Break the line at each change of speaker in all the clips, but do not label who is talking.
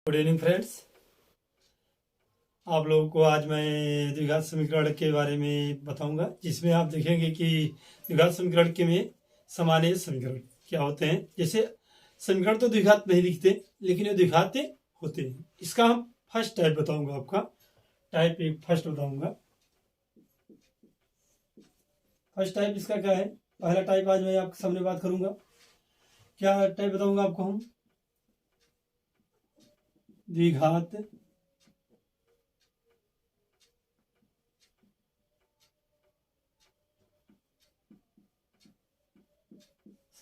Good evening friends. आप लोगों को आज मैं द्विघात समीकरण के बारे में बताऊंगा, जिसमें आप देखेंगे कि द्विघात समीकरण के में सामान्य समीकरण क्या होते हैं। जैसे समीकरण तो द्विघात नहीं दिखते, लेकिन ये द्विघात होते हैं। इसका हम फर्स्ट टाइप बताऊंगा, आपका टाइप एक फर्स्ट बताऊंगा। फर्स्ट टाइप इसका क्या है? पहला टाइप आज मैं आपके सामने बात करूंगा। क्या टाइप बताऊंगा आपको? हम द्विघात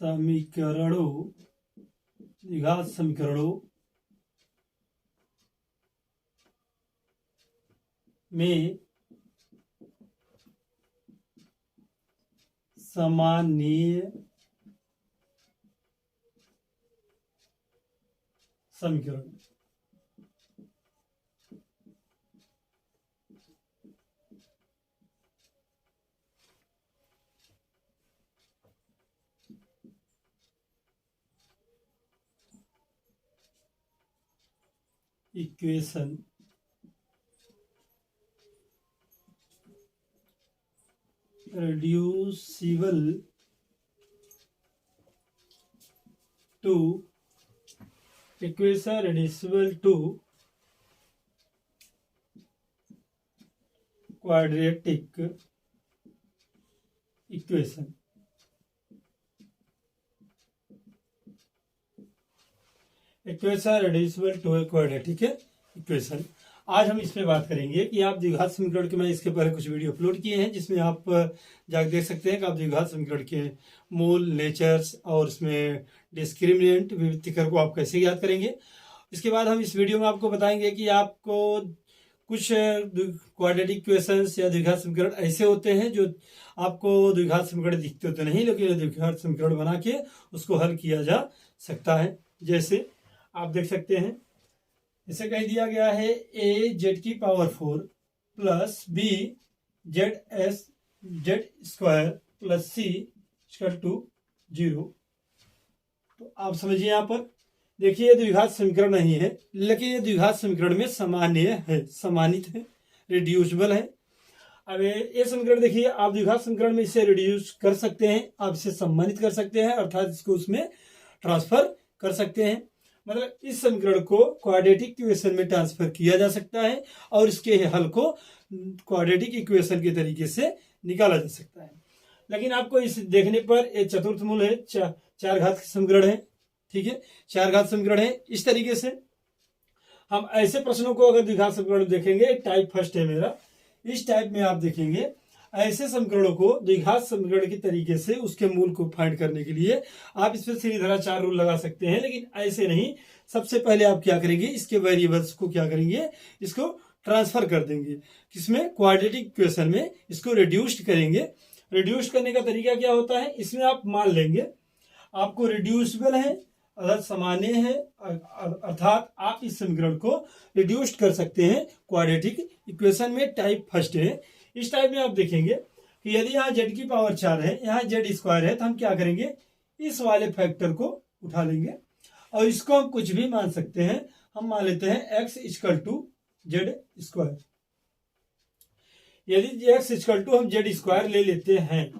समीकरणों, द्विघात समीकरणों में सामान्य समीकरण। Equation reducible to quadratic equation। Equation reducible to a quadratic equation. आज हम इस पे बात करेंगे कि आप द्विघात समीकरण के, मैं इसके पहले कुछ वीडियो अपलोड किए हैं, जिसमें आप जाकर देख सकते हैं कि आप द्विघात समीकरण के मूल, नेचर्स और इसमें डिस्क्रिमिनेंट, विभक्तिकर को आप कैसे याद करेंगे। इसके बाद हम इस वीडियो में आपको बताएंगे कि आपको कुछ क्वाड्रेटिक इक्वेशंस या द्विघात समीकरण ऐसे होते हैं जो आपको द्विघात समीकरण दिखते होते नहीं, लेकिन द्विघात समीकरण बना के उसको हल किया जा सकता है। जैसे आप देख सकते हैं, इसे कह दिया गया है a z की power 4 plus b z square plus c equal to 0। तो आप समझिए, यहाँ पर देखिए द्विघात समीकरण नहीं है, लेकिन ये द्विघात समीकरण में सामान्य है, सम्मानित है, रिड्यूसिबल है। अब ये समीकरण देखिए, आप द्विघात समीकरण में इसे रिड्यूस कर सकते हैं, आप इसे सम्मानित कर सकते हैं, अर्थात इसको उसमें ट्रांसफर कर सकते हैं। मतलब इस समीकरण को क्वाड्रेटिक इक्वेशन में ट्रांसफर किया जा सकता है और इसके हल को क्वाड्रेटिक इक्वेशन के तरीके से निकाला जा सकता है। लेकिन आपको इस देखने पर एक चतुर्थ मूल है, चार घात समीकरण है, ठीक है, चार घात समीकरण है। इस तरीके से हम ऐसे प्रश्नों को अगर द्विघात समीकरण देखेंगे, टाइप फर्स्ट है मेरा, इस टाइप में आप देखेंगे ऐसे समीकरणों को द्विघात समीकरण के तरीके से उसके मूल को फाइंड करने के लिए आप इस पर सीधीधराचार रूल लगा सकते हैं, लेकिन ऐसे नहीं। सबसे पहले आप क्या करेंगे, इसके वेरिएबल्स को क्या करेंगे, इसको ट्रांसफर कर देंगे किसमें, क्वाड्रेटिक इक्वेशन में इसको रिड्यूस्ड करेंगे। रिड्यूस करने का तरीका क्या होता है, इसमें आप मान लेंगे आपको रिड्यूसिबल है अर्थात सामान्य है, अर्थात आप इस समीकरण को रिड्यूस्ड कर सकते हैं क्वाड्रेटिक इक्वेशन में, टाइप फर्स्ट है। इस टाइप में आप देखेंगे कि यदि यहाँ z की पावर 4 है, यहाँ z स्क्वायर है, तो हम क्या करेंगे, इस वाले फैक्टर को उठा लेंगे और इसको हम कुछ भी मान सकते हैं। हम मान लेते हैं x equal to Z square. यदि x इक्वल टू हम जेड स्क्वायर ले लेते हैं,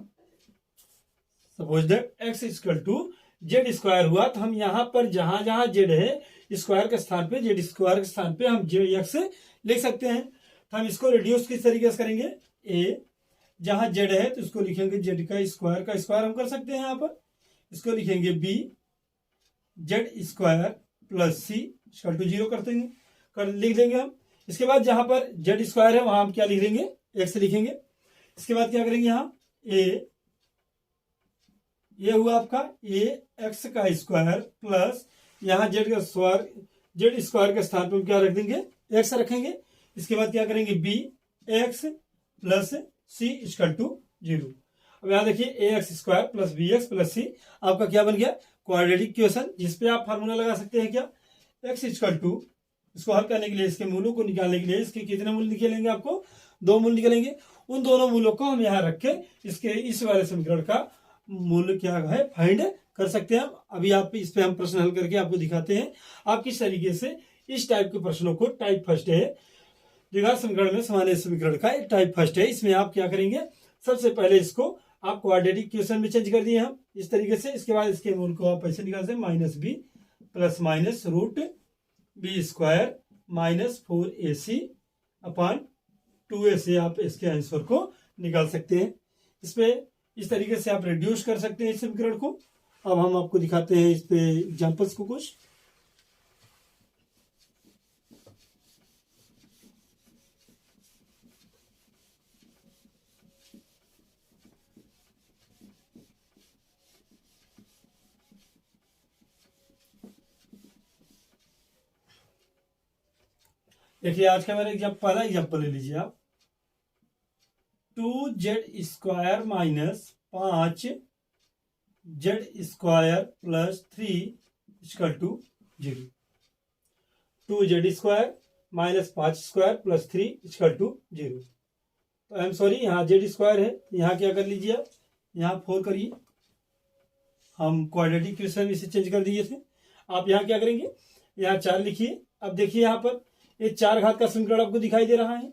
suppose that x equal to Z square हुआ, तो हम यहाँ पर जहां जहां z है, स्क्वायर के स्थान पे, जेड स्क्वायर के स्थान पे हम x लिख सकते हैं। तो हम इसको रिड्यूस किस तरीके से करेंगे, a जहां z है तो इसको लिखेंगे z का स्क्वायर हम कर सकते हैं। यहाँ पर इसको लिखेंगे b z square plus c equal to 0 लिख देंगे हम। इसके बाद जहां पर z स्क्वायर है वहां हम क्या लिख देंगे, x लिखेंगे। इसके बाद क्या करेंगे, यहाँ a, ये हुआ आपका a x का स्क्वायर प्लस यहाँ z का स्क्वायर, z स्क्वायर के स्थान पर हम क्या रख देंगे, x रखेंगे। इसके बाद क्या करेंगे, b x plus c equal to 0। अब यहाँ देखिए a x square plus b x plus c आपका क्या बन गया, क्वाड्रेटिक इक्वेशन, जिसपे आप फार्मूला लगा सकते हैं क्या, x इक्वल टू, इसको हल करने के लिए, इसके मूलों को निकालने के लिए इसके कितने मूल निकलेंगे, आपको 2 मूल निकलेंगे। उन दोनों मूलों को हम यहाँ रख के इसके इस वाले समीकरण का मूल क्या है फाइंड कर सकते हैं। अभी आप इस पे हम प्रश्न हल करके आपको दिखाते हैं आप किस तरीके से इस टाइप के प्रश्नों को, टाइप फर्स्ट है द्विघात समीकरण में सामान्य समीकरण का एक टाइप फर्स्ट है, इसमें आप क्या करेंगे, सबसे पहले इसको आप क्वाड्रेटिक इक्वेशन में चेंज कर दिए हम इस तरीके से। इसके बाद इसके मूल को आप ऐसे निकाल सकते minus B plus minus root B square minus 4ac upon 2a से आप इसके आंसर को निकाल सकते हैं। इसपे इस तरीके से आप रिड्यूस कर सकते हैं इस समीकरण को। अब हम आपको दिखाते हैं इस पे एग्जांपल्स को कुछ। देखिए आज का मेरा पहला एग्जाम्पल ले लीजिए आप, 2z² minus 5z² plus 3 equal to 0। 2z² minus 5² plus 3 equal to 0। तो आई एम सॉरी, यहाँ z² है, यहाँ क्या कर लीजिए आप, यहाँ 4 करिए। हम क्वाड्रेटिक इक्वेशन इसे चेंज कर दिए थे। आप यहाँ क्या करेंगे, यहाँ 4 लिखिए। अब देखिए यहाँ पर ये 4 घात का समीकरण आपको दिखाई दे रहा है,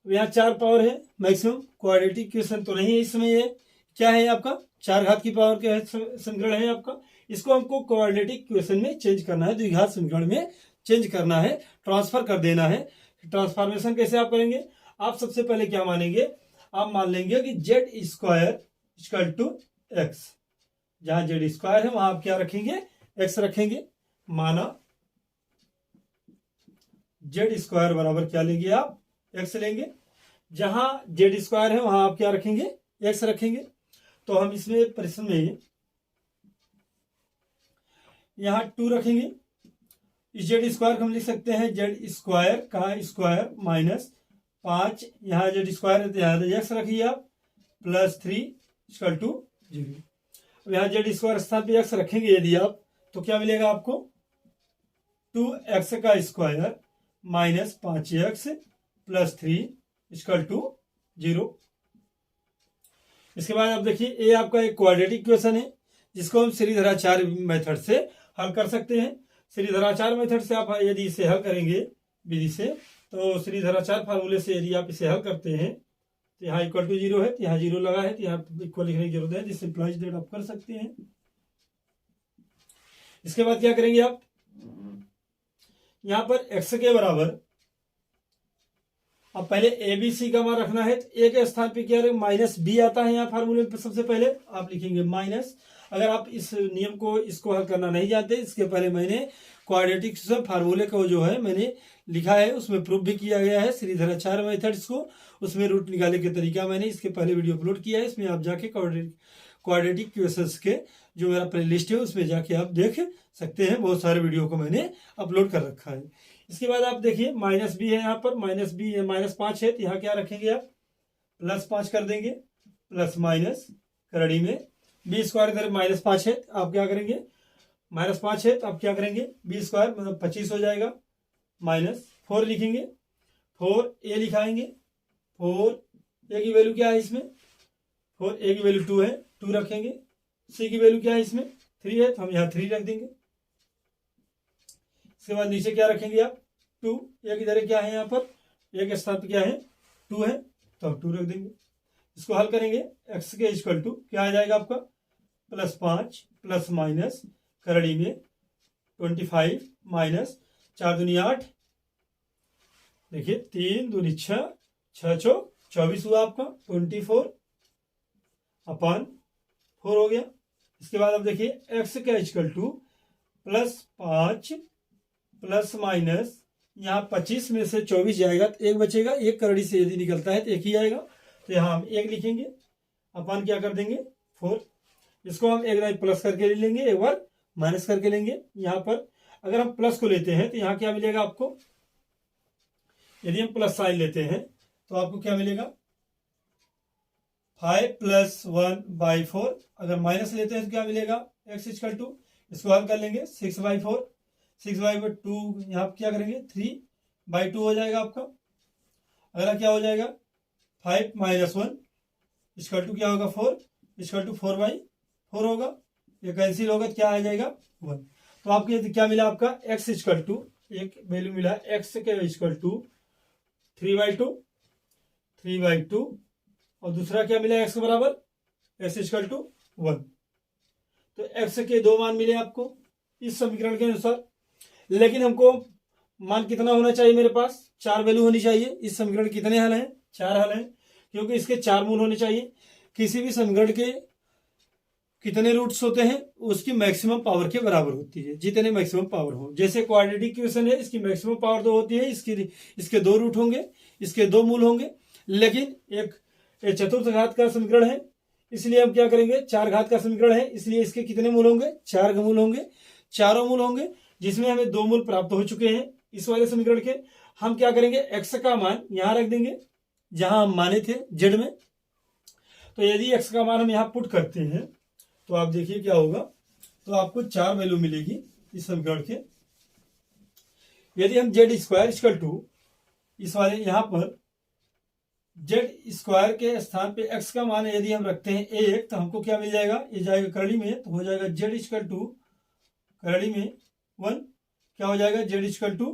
यहाँ 4 पावर है मैक्सिमम। क्वाड्रेटिक इक्वेशन तो नहीं है इसमें, ये क्या है आपका 4 घात की पावर का समीकरण है आपका। इसको हमको क्वाड्रेटिक इक्वेशन में चेंज करना है, द्विघात समीकरण में चेंज करना है, ट्रांसफर कर देना है। ट्रांसफॉर्मेशन कैसे आप करेंगे, आप सबसे पहले क्या मानेंगे, आप मान लेंगे कि z² इक्वल टू x। जहां z² है वहां आप क्या रखेंगे, x रखेंगे। माना z² बराबर क्या लेंगे आप, x लेंगे। जहां z² है वहां आप क्या रखेंगे, x रखेंगे। तो हम इसमें प्रश्न में यहां 2 रखेंगे। इस z² हम लिख सकते हैं z² का स्क्वायर माइनस 5, यहाँ z² है तो यहाँ x रखिए आप, प्लस 3 इक्वल टू 0। अब यहाँ z² स्थान पे x रखेंगे यदि आप, तो क्या मिलेगा आपको, 2x का square minus 5x plus 3 equal to 0। इसके बाद आप देखिए ये आपका एक क्वाड्रेटिक इक्वेशन है जिसको हम श्रीधराचार्य मेथड से हल कर सकते हैं। श्रीधराचार्य मेथड से आप यदि इसे हल करेंगे विधि से, तो श्रीधराचार्य फार्मूले से यदि आप इसे हल करते हैं तो यहाँ इक्वल टू 0 है, तो यहाँ 0 लगा है, तो यहाँ इक्वल लिखने की जरूरत है, जिससे इम्प्लाइज दैट आप कर सकते हैं। इसके बाद क्या करेंगे आप, यहाँ पर x के बराबर अब पहले ABC का मान रखना है, तो a के स्थान पे क्या माइनस b आता है। यहाँ फार्मूले पे सबसे पहले आप लिखेंगे माइनस। अगर आप इस नियम को, इसको हल करना नहीं जानते, इसके पहले मैंने क्वाड्रेटिक फार्मूले को जो है मैंने लिखा है, उसमें प्रूफ भी किया गया है श्रीधराचार्य मेथड्स को, उसमें रूट निकालने के तरीका मैंने इसके पहले वीडियो अपलोड किया है। इसमें आप जाके क्वाड्रेटिक इक्वेशंस के जो मेरा प्ले लिस्ट है उसमें जाके आप देख सकते हैं, बहुत सारे वीडियो को मैंने अपलोड कर रखा है। इसके बाद आप देखिए माइनस बी है, यहाँ पर माइनस बी है, माइनस 5 है, तो यहाँ क्या रखेंगे आप, प्लस 5 कर देंगे, प्लस माइनस करड़ी में b² इधर माइनस 5 है, आप क्या करेंगे, माइनस 5 है तो आप क्या करेंगे, b² मतलब 25 हो जाएगा, माइनस 4 लिखेंगे, 4a लिखाएंगे। 4a की वैल्यू क्या है इसमें, 4a की वैल्यू 2 है, 2 रखेंगे। c की वैल्यू क्या है इसमें, 3 है, तो हम यहाँ 3 रख देंगे। इसके बाद नीचे क्या रखेंगे आप, 2, एक इधर क्या है, यहाँ पर एक स्थान पे क्या है 2 है, तो आप 2 रख देंगे। इसको हल करेंगे, x के इक्वल टू क्या आ जाएगा आपका, प्लस 5 प्लस माइनस करड़ी में 25 माइनस 4 दूनी 8, देखिए 3 दूनी 6, 6 चौक 24 हुआ आपका, 24 अपॉन 4 हो गया। इसके बाद अब देखिए x का equal to plus 5 plus minus, यहाँ 25 में से 24 जाएगा तो 1 बचेगा, 1 करड़ी से यदि निकलता है तो 1 ही आएगा, तो यहाँ हम 1 लिखेंगे, अपन क्या कर देंगे 4। इसको हम एक बार प्लस करके ले लेंगे, एक बार माइनस करके लेंगे। यहाँ पर अगर हम प्लस को लेते हैं तो यहाँ क्या मिलेगा आपको, यदि हम प्लस साइन लेते हैं तो आपको क्या मिलेगा, 5 प्लस 1/4। अगर माइनस लेते हैं तो क्या मिलेगा, x इक्वल टू, इसको हल कर लेंगे 6/4, 6/2 यहाँ क्या करेंगे 3/2 हो जाएगा आपका। अगला क्या हो जाएगा, 5 - 1 इक्वल टू क्या होगा 4, इक्वल टू 4/2। 4 होगा, ये कैंसिल होगा, क्या आ जाएगा 1। तो आपके क्या मिला, आपका x इक्वल टू, एक वैल्यू मिला x के इक्वल टू 3/2 और दूसरा क्या मिला x के बराबर x इक्वल टू 1। तो x के 2 मान मिले आपको इस समीकरण के अनुसार। लेकिन हमको मान कितना होना चाहिए, मेरे पास 4 वैल्यू होनी चाहिए। इस समीकरण कितने हल हैं, 4 हल हैं, क्योंकि इसके 4 मूल होने चाहिए। किसी भी समीकरण के कितने रूट्स होते हैं, उसकी मैक्सिमम पावर के बराबर होती है, जितने मैक्सिमम पावर हो। जैसे क्वाड्रेटिक इक्वेशन है, इसकी मैक्सिमम पावर 2 होती है, इसके 2 रूट होंगे, इसके 2 मूल होंगे। लेकिन एक चतुर्थ घात का समीकरण है, इसलिए हम क्या करेंगे, 4 घात का समीकरण है, इसलिए इसके कितने मूल होंगे, 4 मूल होंगे, चारों मूल होंगे, जिसमें हमें 2 मूल प्राप्त हो चुके हैं इस वाले समीकरण के। हम क्या करेंगे, x का मान यहां रख देंगे जहां हम माने थे z में। तो यदि x का मान हम यहां पुट करते हैं तो आप देखिए क्या होगा, तो आपको 4 वैल्यू मिलेगी इस समीकरण के। यदि हम z स्क्वायर इक्वल टू इस वाले यहां पर z स्क्वायर के स्थान पे x का मान यदि हम रखते हैं 1, तो हमको क्या मिल जाएगा, ये जाएगा करड़ी में, तो हो जाएगा z इक्वल टू करड़ी में 1, क्या हो जाएगा z equal to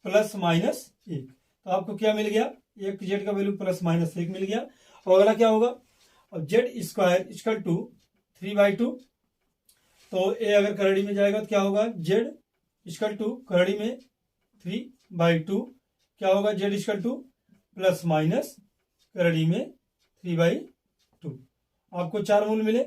plus minus 1। तो आपको क्या मिल गया, एक z का वैल्यू प्लस माइनस 1 मिल गया। और अगला क्या होगा, अब z स्क्वायर इक्वल टू 3/2, तो a अगर करड़ी में जाएगा तो क्या होगा, z इक्वल टू करड़ी में 3/2, क्या होगा z equal to plus minus करड़ी में 3/2। आपको 4 मूल मिले।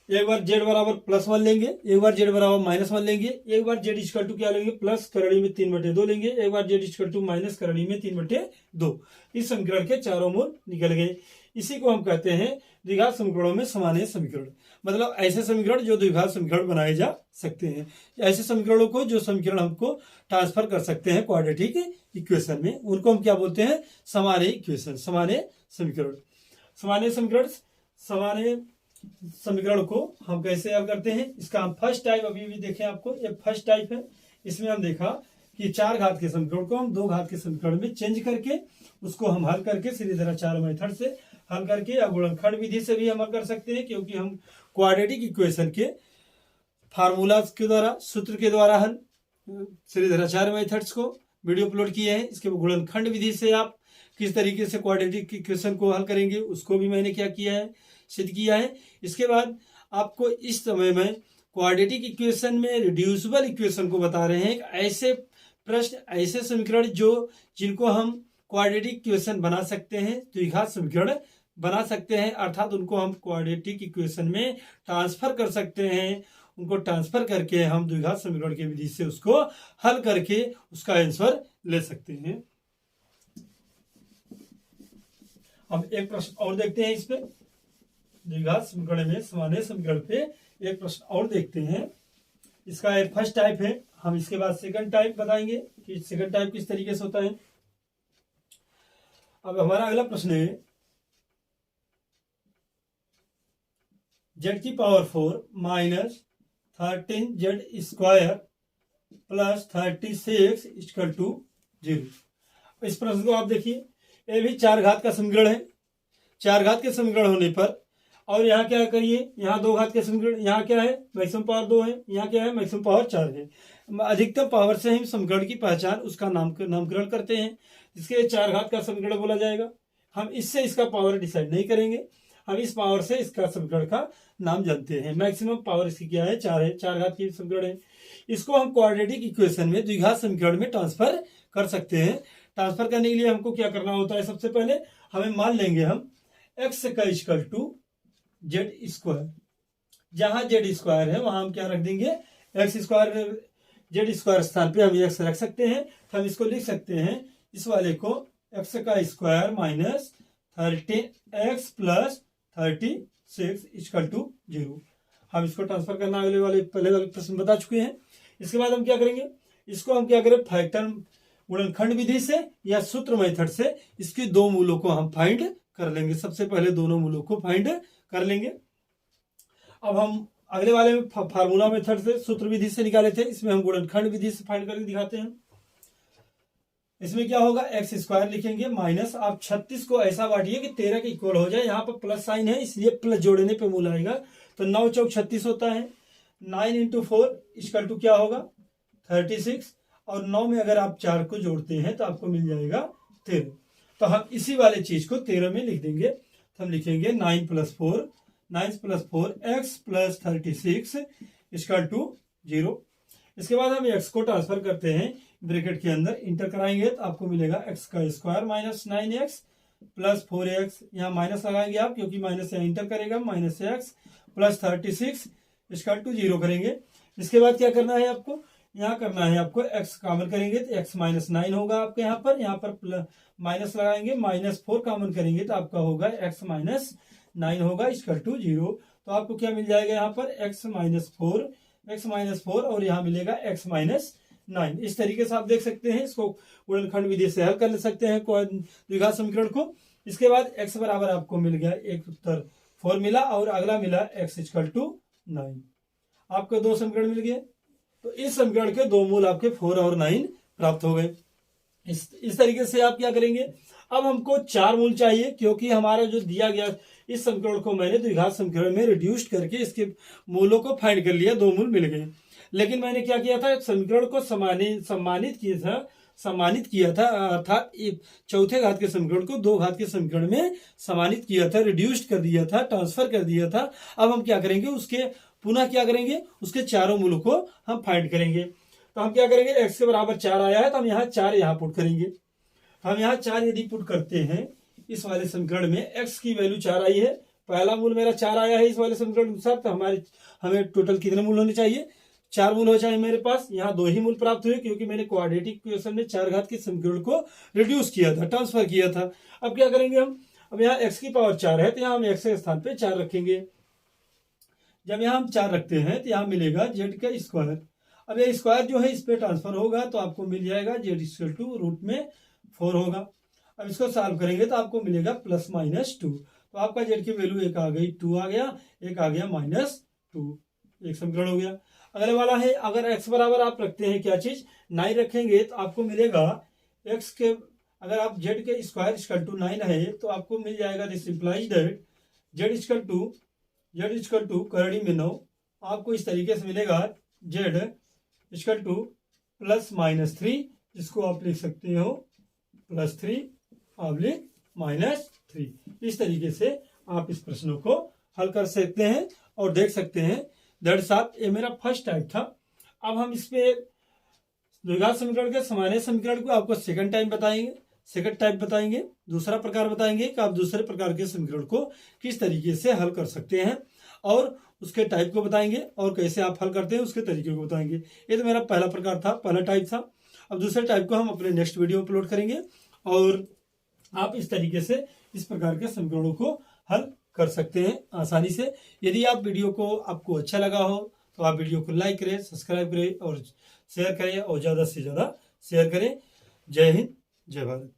एक बार z बराबर +1 लेंगे, एक बार z बराबर -1 लेंगे, एक बार z इक्वल टू क्या लेंगे, प्लस करड़ी में 3/2 लेंगे, एक बार z इक्वल टू माइनस करड़ी में 3/2। इस समीकरण के चारों मूल निकल गए। इसी को हम कहते हैं द्विघात समीकरणों में समानीय समीकरण। मतलब ऐसे समीकरण जो द्विघात समीकरण बनाए जा सकते हैं, ऐसे समीकरणों को जो समीकरण हमको ट्रांसफर कर सकते हैं क्वाड्रेटिक इक्वेशन में, उनको हम क्या बोलते हैं, समानीय इक्वेशन, समानीय समीकरण। समानीय समीकरण, समानीय समीकरण को हम कैसे हल करते हैं, इसका हम फर्स्ट टाइप अभी भी देखें आपको, ये फर्स्ट टाइप है। इसमें हम देखा कि 4 घात के समीकरण को हम 2 घात के समीकरण में चेंज करके उसको हम हल करके श्रीधराचार्य मेथड से हल करके, या गुणनखंड विधि से भी हम हल कर सकते हैं, क्योंकि हम क्वाड्रेटिक इक्वेशन के फार्मूला के द्वारा, सूत्र के द्वारा हल श्रीधराचार्य मेथड्स को वीडियो अपलोड किए हैं। इसके गुणनखंड विधि से आप किस तरीके से क्वाड्रेटिक इक्वेशन को हल करेंगे उसको भी मैंने क्या किया है, सिद्ध किया है। इसके बाद आपको इस समय में क्वाड्रेटिक इक्वेशन में रिड्यूसिबल इक्वेशन को बता रहे हैं, ऐसे प्रश्न, ऐसे समीकरण जो जिनको हम क्वाड्रेटिक इक्वेशन बना सकते हैं, द्विघात समीकरण बना सकते हैं, अर्थात उनको हम क्वाड्रेटिक इक्वेशन में ट्रांसफर कर सकते हैं। उनको ट्रांसफर करके हम द्विघात समीकरण की विधि से उसको हल करके उसका आंसर ले सकते हैं। अब एक प्रश्न और देखते हैं, इस पे द्विघात समीकरण में समानीय समीकरण पे एक प्रश्न और देखते हैं। इसका एक फर्स्ट टाइप है, हम इसके बाद सेकंड टाइप बताएंगे कि सेकंड टाइप किस तरीके से होता है। अब हमारा अगला प्रश्न है, z की power 4 minus 13z square plus 36 equal to 0। इस प्रश्न को आप देखिए, ये भी 4 घात का समीकरण है। 4 घात के समीकरण होने पर, और यहाँ क्या करिए, यहाँ 2 घात के समीकरण, यहाँ क्या है, मैक्सिमम पावर 2 है, यहाँ क्या है, मैक्सिमम पावर 4 है। अधिकतम पावर से हम समीकरण की पहचान, उसका नामकरण करते हैं, इसके 4 घात का समीकरण बोला जाएगा। हम इससे इसका पावर डिसाइड नहीं करेंगे, हम इस पावर से इसका समीकरण का नाम जानते हैं। मैक्सिमम पावर इसकी क्या है, 4 है, 4 घात की समीकरण है। इसको हम क्वाड्रेटिक इक्वेशन में, द्विघात समीकरण में ट्रांसफर कर सकते हैं। ट्रांसफर करने के लिए हमको क्या करना होता है, सबसे पहले हमें मान लेंगे हम x का इक्वल टू जेड स्क्वायर, जहां जेड स्क्वायर है वहां हम क्या रख देंगे, एक्स स्क्वायर, जेड स्क्वायर स्थान पे हम एक्स रख सकते हैं। तो हम इसको लिख सकते हैं, इस वाले को एक्स का square minus 13x plus 36 equal to 0। हम इसको ट्रांसफर करना अगले वाले पहले वाले प्रश्न बता चुके हैं। इसके बाद हम क्या करेंगे, इसको हम क्या करें, फैक्टर गुणनखंड विधि से या सूत्र मेथड से इसके 2 मूलों को हम फाइंड कर लेंगे। सबसे पहले दोनों मूलों को फाइंड कर लेंगे। अब हम अगले वाले में फार्मूला मेथड से, सूत्र विधि से निकाले थे, इसमें हम गुणनखंड विधि से फाइंड करके दिखाते हैं। इसमें क्या होगा, एक्स स्क्वायर लिखेंगे माइनस, आप 36 को ऐसा बांटिए कि 13 के इक्वल हो जाए। यहाँ पर प्लस साइन है, इसलिए प्लस जोड़ने पे मूल आएगा, तो 9 चौक 36 होता है। 9 इंटू 4 इक्वल टू क्या होगा 36, और 9 में अगर आप 4 को जोड़ते हैं तो आपको मिल जाएगा 13। तो हम इसी वाले चीज को 13 में लिख देंगे। तो हम लिखेंगे 9 + 4 x + 36 इक्वल टू 0। इसके बाद हम x को ट्रांसफर करते हैं ब्रैकेट के अंदर, इंटर कराएंगे तो आपको मिलेगा x² - 9x + 4x, यहाँ माइनस लगाएंगे आप क्योंकि माइनस यहाँ इंटर करेगा, -x + 36 इक्वल टू 0 करेंगे। इसके बाद क्या करना है आपको, यहाँ करना है आपको x कॉमन करेंगे तो x - 9 होगा आपके यहाँ पर माइनस लगाएंगे, -4 कॉमन करेंगे तो आपका होगा x - 9 होगा इक्वल टू 0। तो आपको क्या मिल जाएगा यहाँ पर x - 4 और यहाँ मिलेगा x - 9। इस तरीके से आप देख सकते हैं, इसको गुणनखंड विधि से हल कर सकते हैं द्विघात समीकरण को। इसके बाद x बराबर आपको मिल गया, एक उत्तर 4 मिला और अगला मिला x = 9। आपको 2 समीकरण मिल गए। तो इस समीकरण के 2 मूल आपके 4 और 9 प्राप्त हो गए। इस तरीके से आप क्या करेंगे, अब हमको 4 मूल चाहिए क्योंकि हमारा जो दिया गया इस समीकरण को मैंने द्विघात समीकरण में रिड्यूस्ड करके इसके मूलों को फाइंड कर लिया, 2 मूल मिल गए। लेकिन मैंने क्या किया था, समीकरण को सम्मानित किया था अर्थात चौथे घात के समीकरण को 2 घात के समीकरण में सम्मानित किया था, रिड्यूस्ड कर दिया था, ट्रांसफर कर दिया था। अब हम क्या करेंगे, उसके पुनः क्या करेंगे, उसके चारों मूलों को हम फाइंड करेंगे। तो हम क्या करेंगे, x के बराबर 4 आया है तो हम यहाँ 4 यहाँ पुट करेंगे। हम यहाँ 4 यदि पुट करते हैं इस वाले समीकरण में, x की वैल्यू 4 आई है, पहला मूल मेरा 4 आया है इस वाले समीकरण के अनुसार, तो हमें टोटल कितने मूल होने चाहिए, 4 मूल हो चाहिए मेरे पास। यहाँ 2 ही मूल प्राप्त हुए क्योंकि मैंने क्वाड्रेटिक इक्वेशन में 4 घात के समीकरण को रिड्यूस किया था, ट्रांसफर किया था। अब क्या करेंगे हम, अब यहाँ x की पावर 4 है तो यहाँ हम x के स्थान पे 4 रखेंगे। जब यहाँ हम 4 रखते हैं तो यहाँ मिलेगा z का स्क्वायर। अब यह स्क्वायर जो है इस पे ट्रांसफर होगा तो आपको मिल जाएगा z = √4 होगा। अब इसको सॉल्व करेंगे तो आपको मिलेगा +-2। तो आपका z की वैल्यू एक आ गई 2 आ गया, एक आ गया -2, एक समीकरण हो गया। अगले वाला है, अगर x बराबर आप रखते हैं क्या चीज 9 रखेंगे तो आपको मिलेगा x के, अगर आप z के स्क्वायर = 9 है तो आपको मिल जाएगा, दिस इंप्लाइज दैट z करड़ी में 9, आपको इस तरीके से मिलेगा z = +-3, इसको आप लिख सकते हो +3 / -3। इस तरीके से आप इस प्रश्नों को हल कर सकते हैं और देख सकते हैं। दैट्स ऑल, ये मेरा फर्स्ट टाइप था। अब हम इसमें द्विघात समीकरण के सामान्य समीकरण को आपको सेकंड टाइप बताएंगे, दूसरा प्रकार बताएंगे कि आप दूसरे प्रकार के समीकरण को किस तरीके से हल कर सकते हैं, और उसके टाइप को बताएंगे और कैसे आप हल करते हैं उसके तरीके को बताएंगे। ये तो मेरा पहला प्रकार था, पहला टाइप था। अब दूसरे टाइप को हम अपने नेक्स्ट वीडियो अपलोड करेंगे और आप इस तरीके से इस प्रकार के समीकरणों को हल कर सकते हैं आसानी से। यदि आप वीडियो को आपको अच्छा लगा हो तो आप वीडियो को लाइक करें, सब्सक्राइब करें और शेयर करें, और ज़्यादा से ज़्यादा शेयर करें। जय हिंद, जय भारत।